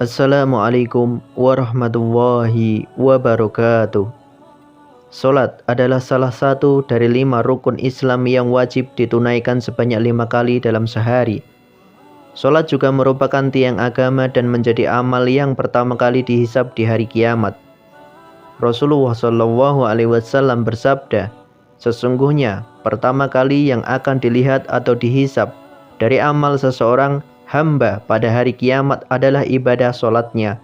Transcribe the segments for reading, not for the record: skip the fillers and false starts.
Assalamualaikum warahmatullahi wabarakatuh. Salat adalah salah satu dari 5 rukun Islam yang wajib ditunaikan sebanyak 5 kali dalam sehari. Salat juga merupakan tiang agama dan menjadi amal yang pertama kali dihisab di hari kiamat. Rasulullah SAW bersabda, sesungguhnya pertama kali yang akan dilihat atau dihisab dari amal seseorang hamba pada hari kiamat adalah ibadah solatnya.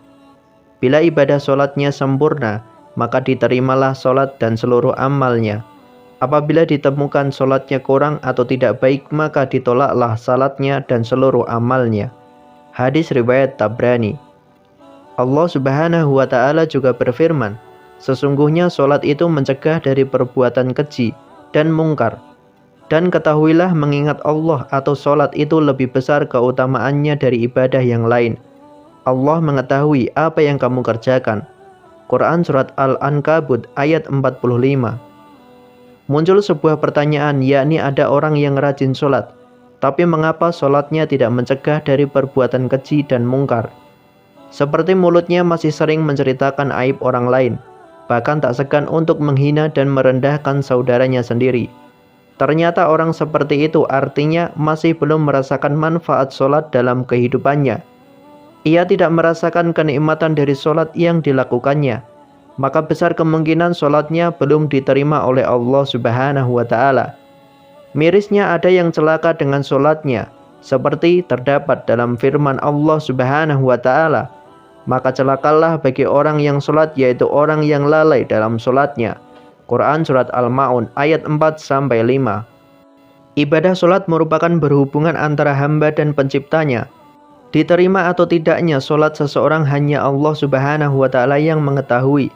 Bila ibadah solatnya sempurna, maka diterimalah solat dan seluruh amalnya. Apabila ditemukan solatnya kurang atau tidak baik, maka ditolaklah salatnya dan seluruh amalnya. Hadis riwayat Tabrani. Allah Subhanahu wa Ta'ala juga berfirman, sesungguhnya solat itu mencegah dari perbuatan keji dan mungkar. Dan ketahuilah mengingat Allah atau solat itu lebih besar keutamaannya dari ibadah yang lain. Allah mengetahui apa yang kamu kerjakan. Quran Surat Al-Ankabut ayat 45. Muncul sebuah pertanyaan, yakni ada orang yang rajin solat, tapi mengapa solatnya tidak mencegah dari perbuatan keji dan mungkar? Seperti mulutnya masih sering menceritakan aib orang lain, bahkan tak segan untuk menghina dan merendahkan saudaranya sendiri. Ternyata orang seperti itu artinya masih belum merasakan manfaat solat dalam kehidupannya. Ia tidak merasakan kenikmatan dari solat yang dilakukannya. Maka besar kemungkinan solatnya belum diterima oleh Allah Subhanahu wa Ta'ala. Mirisnya ada yang celaka dengan solatnya, seperti terdapat dalam firman Allah Subhanahu wa Ta'ala. Maka celakalah bagi orang yang solat, yaitu orang yang lalai dalam solatnya. Quran Surat Al-Ma'un ayat 4-5. Ibadah solat merupakan berhubungan antara hamba dan penciptanya. Diterima atau tidaknya solat seseorang hanya Allah Subhanahu wa Ta'ala yang mengetahui.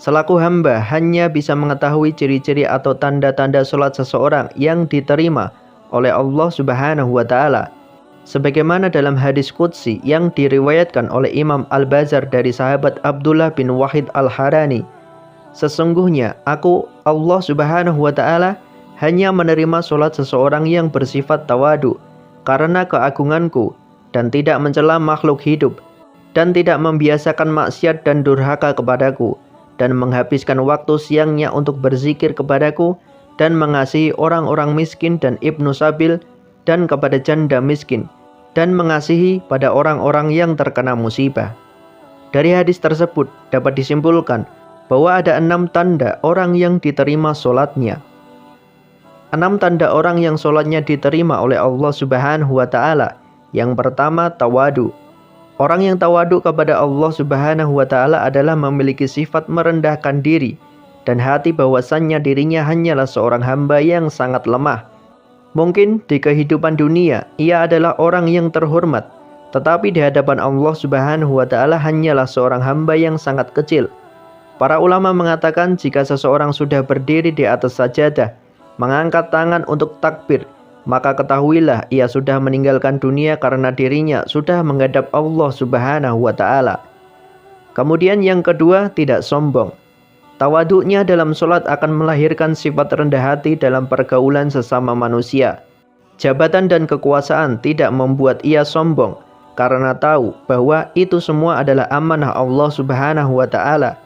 Selaku hamba hanya bisa mengetahui ciri-ciri atau tanda-tanda solat seseorang yang diterima oleh Allah Subhanahu wa Ta'ala. Sebagaimana dalam hadis qudsi yang diriwayatkan oleh Imam Al-Bazar dari sahabat Abdullah bin Wahid Al-Harani. Sesungguhnya aku, Allah Subhanahu wa Ta'ala, hanya menerima solat seseorang yang bersifat tawadu karena keagunganku dan tidak mencela makhluk hidup dan tidak membiasakan maksiat dan durhaka kepadaku dan menghabiskan waktu siangnya untuk berzikir kepadaku dan mengasihi orang-orang miskin dan ibnu sabil dan kepada janda miskin dan mengasihi pada orang-orang yang terkena musibah. Dari hadis tersebut dapat disimpulkan bahwa ada 6 tanda orang yang diterima solatnya. 6 tanda orang yang solatnya diterima oleh Allah Subhanahu wa Ta'ala. Yang pertama, tawadu. Orang yang tawadu kepada Allah Subhanahu wa Ta'ala adalah memiliki sifat merendahkan diri dan hati bahwasannya dirinya hanyalah seorang hamba yang sangat lemah. Mungkin di kehidupan dunia ia adalah orang yang terhormat, tetapi di hadapan Allah Subhanahu wa Ta'ala hanyalah seorang hamba yang sangat kecil. Para ulama mengatakan jika seseorang sudah berdiri di atas sajadah, mengangkat tangan untuk takbir, maka ketahuilah ia sudah meninggalkan dunia karena dirinya sudah menghadap Allah Subhanahu wa Ta'ala. Kemudian yang kedua, tidak sombong. Tawaduknya dalam solat akan melahirkan sifat rendah hati dalam pergaulan sesama manusia. Jabatan dan kekuasaan tidak membuat ia sombong, karena tahu bahwa itu semua adalah amanah Allah Subhanahu wa Ta'ala.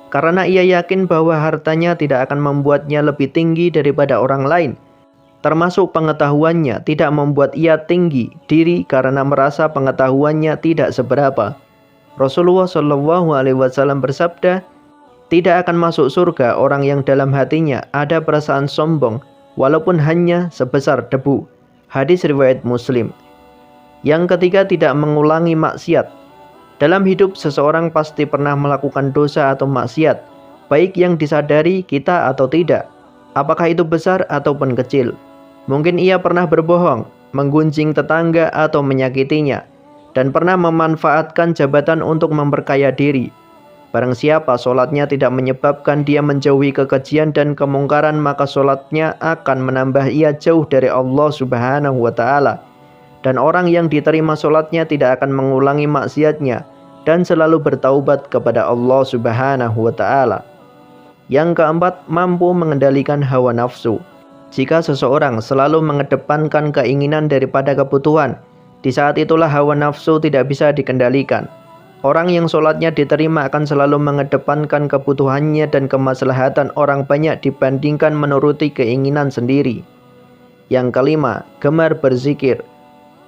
Karena ia yakin bahwa hartanya tidak akan membuatnya lebih tinggi daripada orang lain. Termasuk pengetahuannya tidak membuat ia tinggi diri karena merasa pengetahuannya tidak seberapa. Rasulullah SAW bersabda, tidak akan masuk surga orang yang dalam hatinya ada perasaan sombong walaupun hanya sebesar debu. Hadis riwayat Muslim. Yang ketiga, tidak mengulangi maksiat. Dalam hidup seseorang pasti pernah melakukan dosa atau maksiat, baik yang disadari kita atau tidak, apakah itu besar ataupun kecil. Mungkin ia pernah berbohong, menggunjing tetangga atau menyakitinya, dan pernah memanfaatkan jabatan untuk memperkaya diri. Barang siapa solatnya tidak menyebabkan dia menjauhi kekejian dan kemungkaran, maka solatnya akan menambah ia jauh dari Allah Subhanahu wa Ta'ala. Dan orang yang diterima solatnya tidak akan mengulangi maksiatnya dan selalu bertaubat kepada Allah Subhanahu wa Ta'ala. Yang keempat, mampu mengendalikan hawa nafsu. Jika seseorang selalu mengedepankan keinginan daripada kebutuhan, di saat itulah hawa nafsu tidak bisa dikendalikan. Orang yang sholatnya diterima akan selalu mengedepankan kebutuhannya dan kemaslahatan orang banyak dibandingkan menuruti keinginan sendiri. Yang kelima, gemar berzikir.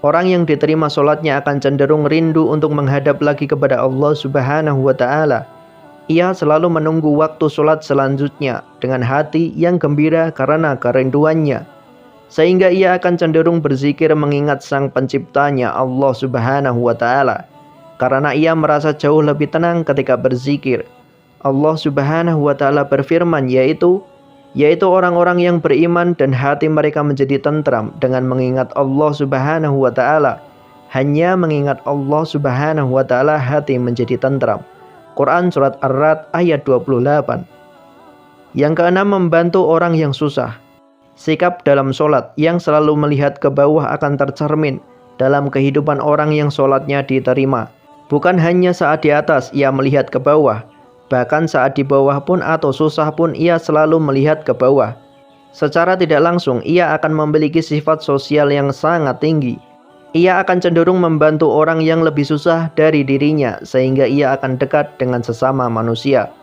Orang yang diterima sholatnya akan cenderung rindu untuk menghadap lagi kepada Allah Subhanahu wa Ta'ala. Ia selalu menunggu waktu sholat selanjutnya dengan hati yang gembira karena kerinduannya, sehingga ia akan cenderung berzikir mengingat Sang Penciptanya Allah Subhanahu wa Ta'ala, karena ia merasa jauh lebih tenang ketika berzikir. Allah Subhanahu wa Ta'ala berfirman, yaitu orang-orang yang beriman dan hati mereka menjadi tentram dengan mengingat Allah Subhanahu wa Ta'ala. Hanya mengingat Allah Subhanahu wa Ta'ala hati menjadi tentram. Quran Surat Ar-Ra'd ayat 28. Yang keenam, membantu orang yang susah. Sikap dalam sholat yang selalu melihat ke bawah akan tercermin dalam kehidupan orang yang sholatnya diterima. Bukan hanya saat di atas ia melihat ke bawah, bahkan saat di bawah pun atau susah pun ia selalu melihat ke bawah. Secara tidak langsung ia akan memiliki sifat sosial yang sangat tinggi. Ia akan cenderung membantu orang yang lebih susah dari dirinya, sehingga ia akan dekat dengan sesama manusia.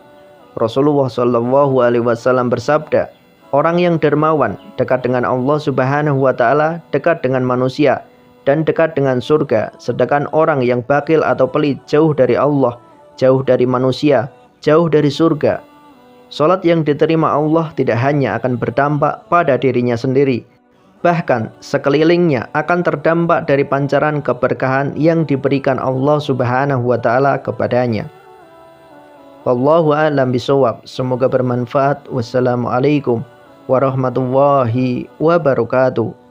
Rasulullah SAW bersabda, orang yang dermawan dekat dengan Allah Subhanahu wa Ta'ala, dekat dengan manusia, dan dekat dengan surga. Sedangkan orang yang bakil atau pelit jauh dari Allah, jauh dari manusia, jauh dari surga. Salat yang diterima Allah tidak hanya akan berdampak pada dirinya sendiri, bahkan sekelilingnya akan terdampak dari pancaran keberkahan yang diberikan Allah Subhanahu wa Ta'ala kepadanya. Wallahu a'lam bishawab. Semoga bermanfaat. Wassalamualaikum warahmatullahi wabarakatuh.